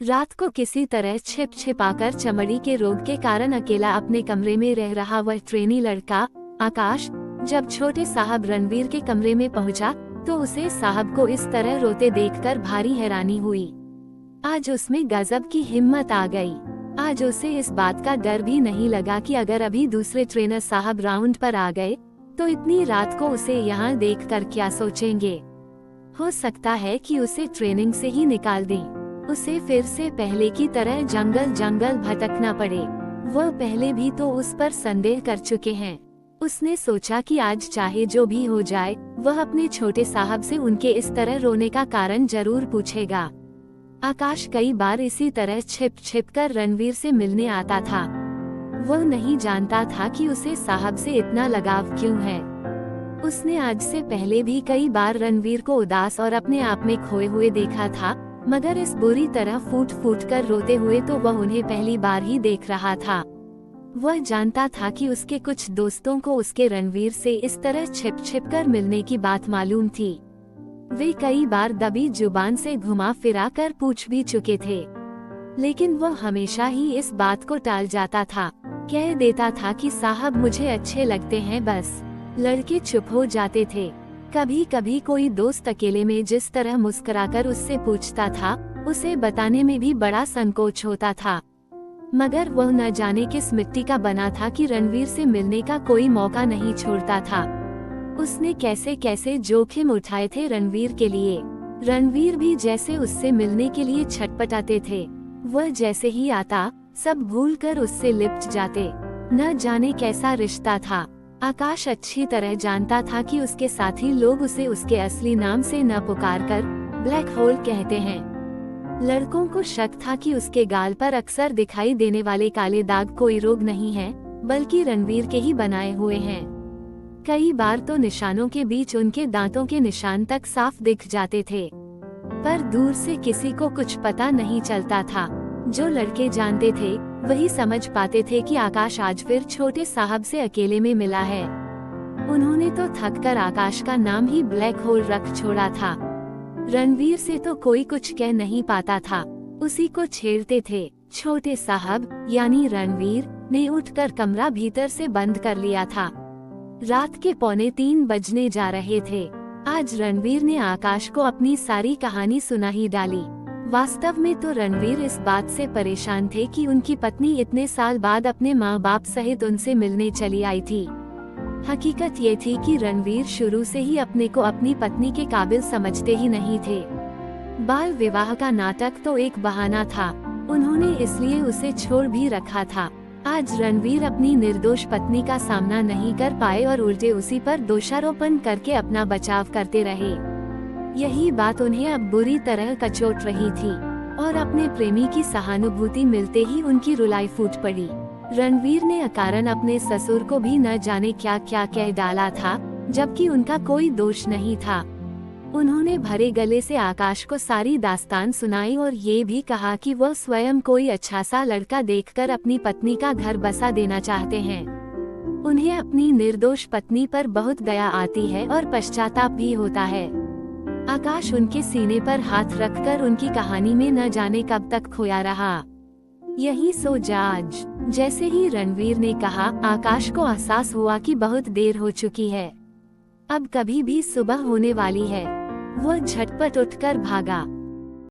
रात को किसी तरह छिप छिपाकर चमड़ी के रोग के कारण अकेला अपने कमरे में रह रहा वह ट्रेनी लड़का आकाश जब छोटे साहब रणवीर के कमरे में पहुंचा तो उसे साहब को इस तरह रोते देखकर भारी हैरानी हुई। आज उसमें गजब की हिम्मत आ गई। आज उसे इस बात का डर भी नहीं लगा कि अगर अभी दूसरे ट्रेनर साहब राउंड पर आ गए तो इतनी रात को उसे यहाँ देखकर क्या सोचेंगे। हो सकता है कि उसे ट्रेनिंग से ही निकाल दें, उसे फिर से पहले की तरह जंगल जंगल भटकना पड़े। वह पहले भी तो उस पर संदेह कर चुके हैं। उसने सोचा कि आज चाहे जो भी हो जाए वह अपने छोटे साहब से उनके इस तरह रोने का कारण जरूर पूछेगा। आकाश कई बार इसी तरह छिप छिप कर रणवीर से मिलने आता था। वह नहीं जानता था कि उसे साहब से इतना लगाव क्यों है। उसने आज से पहले भी कई बार रणवीर को उदास और अपने आप में खोए हुए देखा था, मगर इस बुरी तरह फूट फूट कर रोते हुए तो वह उन्हें पहली बार ही देख रहा था। वह जानता था कि उसके कुछ दोस्तों को उसके रणवीर से इस तरह छिप छिप कर मिलने की बात मालूम थी। वे कई बार दबी जुबान से घुमा फिरा कर पूछ भी चुके थे, लेकिन वह हमेशा ही इस बात को टाल जाता था। कह देता था कि साहब मुझे अच्छे लगते हैं बस। लड़के चुप हो जाते थे। कभी कभी कोई दोस्त अकेले में जिस तरह मुस्कुराकर उससे पूछता था उसे बताने में भी बड़ा संकोच होता था, मगर वह न जाने किस मिट्टी का बना था कि रणवीर से मिलने का कोई मौका नहीं छोड़ता था। उसने कैसे कैसे जोखिम उठाए थे रणवीर के लिए। रणवीर भी जैसे उससे मिलने के लिए छटपटाते थे। वह जैसे ही आता सब भूलकर उससे लिपट जाते। न जाने कैसा रिश्ता था। आकाश अच्छी तरह जानता था कि उसके साथी लोग उसे उसके असली नाम से न पुकारकर ब्लैक होल कहते हैं। लड़कों को शक था कि उसके गाल पर अक्सर दिखाई देने वाले काले दाग कोई रोग नहीं है, बल्कि रणवीर के ही बनाए हुए हैं। कई बार तो निशानों के बीच उनके दांतों के निशान तक साफ दिख जाते थे, पर दूर से किसी को कुछ पता नहीं चलता था। जो लड़के जानते थे वही समझ पाते थे कि आकाश आज फिर छोटे साहब से अकेले में मिला है। उन्होंने तो थककर आकाश का नाम ही ब्लैक होल रख छोड़ा था। रणवीर से तो कोई कुछ कह नहीं पाता था, उसी को छेड़ते थे। छोटे साहब यानी रणवीर ने उठकर कमरा भीतर से बंद कर लिया था। रात के 2:45 बजने जा रहे थे। आज रणवीर ने आकाश को अपनी सारी कहानी सुना ही डाली। वास्तव में तो रणवीर इस बात से परेशान थे कि उनकी पत्नी इतने साल बाद अपने माँ बाप सहित उनसे मिलने चली आई थी। हकीकत ये थी कि रणवीर शुरू से ही अपने को अपनी पत्नी के काबिल समझते ही नहीं थे। बाल विवाह का नाटक तो एक बहाना था, उन्होंने इसलिए उसे छोड़ भी रखा था। आज रणवीर अपनी निर्दोष पत्नी का सामना नहीं कर पाए और उल्टे उसी पर दोषारोपण करके अपना बचाव करते रहे। यही बात उन्हें अब बुरी तरह कचोट रही थी और अपने प्रेमी की सहानुभूति मिलते ही उनकी रुलाई फूट पड़ी। रणवीर ने अकारण अपने ससुर को भी न जाने क्या क्या कह डाला था, जबकि उनका कोई दोष नहीं था। उन्होंने भरे गले से आकाश को सारी दास्तान सुनाई और ये भी कहा कि वह स्वयं कोई अच्छा सा लड़का देखकर अपनी पत्नी का घर बसा देना चाहते हैं। उन्हें अपनी निर्दोष पत्नी पर बहुत दया आती है और पश्चाताप भी होता है। आकाश उनके सीने पर हाथ रखकर उनकी कहानी में न जाने कब तक खोया रहा। यही सोच आज जैसे ही रणवीर ने कहा, आकाश को एहसास हुआ कि बहुत देर हो चुकी है, अब कभी भी सुबह होने वाली है। वह झटपट उठकर भागा।